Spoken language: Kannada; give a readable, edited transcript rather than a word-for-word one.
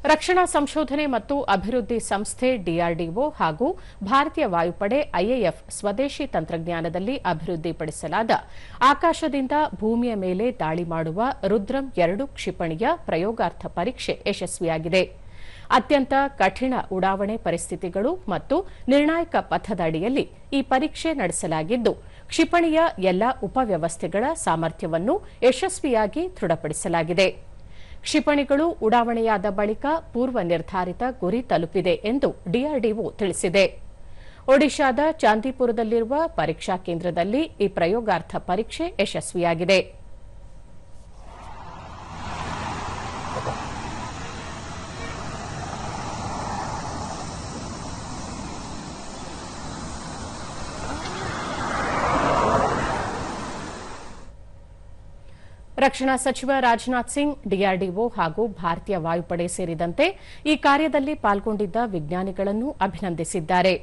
ರಕ್ಷಣಾ ಸಂಶೋಧನೆ ಮತ್ತು ಅಭಿವೃದ್ಧಿ ಸಂಸ್ಥೆ ಡಿಆರ್ಡಿಒ ಹಾಗೂ ಭಾರತೀಯ ವಾಯುಪಡೆ ಐಎಎಫ್ ಸ್ವದೇಶಿ ತಂತ್ರಜ್ಞಾನದಲ್ಲಿ ಅಭಿವೃದ್ಧಿಪಡಿಸಲಾದ ಆಕಾಶದಿಂದ ಭೂಮಿಯ ಮೇಲೆ ದಾಳಿ ಮಾಡುವ ರುದ್ರಂ 2 ಕ್ಷಿಪಣಿಯ ಪ್ರಯೋಗಾರ್ಥ ಪರೀಕ್ಷೆ ಯಶಸ್ವಿಯಾಗಿದೆ. ಅತ್ಯಂತ ಕಠಿಣ ಉಡಾವಣೆ ಪರಿಸ್ಥಿತಿಗಳು ಮತ್ತು ನಿರ್ಣಾಯಕ ಪಥದ ಅಡಿಯಲ್ಲಿ ಈ ಪರೀಕ್ಷೆ ನಡೆಸಲಾಗಿದ್ದು, ಕ್ಷಿಪಣಿಯ ಎಲ್ಲಾ ಉಪವ್ಯವಸ್ಥೆಗಳ ಸಾಮರ್ಥ್ಯವನ್ನು ಯಶಸ್ವಿಯಾಗಿ ದೃಢಪಡಿಸಲಾಗಿದೆ. ಕ್ಷಿಪಣಿಗಳು ಉಡಾವಣೆಯಾದ ಬಳಿಕ ಪೂರ್ವ ನಿರ್ಧಾರಿತ ಗುರಿ ತಲುಪಿದೆ ಎಂದು ಡಿಆರ್ಡಿಒ ತಿಳಿಸಿದೆ. ಒಡಿಶಾದ ಚಾಂದಿಪುರದಲ್ಲಿರುವ ಪರೀಕ್ಷಾ ಕೇಂದ್ರದಲ್ಲಿ ಈ ಪ್ರಯೋಗಾರ್ಥ ಪರೀಕ್ಷೆ ಯಶಸ್ವಿಯಾಗಿದೆ. ರಕ್ಷಣಾ ಸಚಿವ ರಾಜನಾಥ್ ಸಿಂಗ್, ಡಿಆರ್ಡಿಒ ಹಾಗೂ ಭಾರತೀಯ ವಾಯುಪಡೆ ಸೇರಿದಂತೆ ಈ ಕಾರ್ಯದಲ್ಲಿ ಪಾಲ್ಗೊಂಡಿದ್ದ ವಿಜ್ಞಾನಿಗಳನ್ನು ಅಭಿನಂದಿಸಿದ್ದಾರೆ.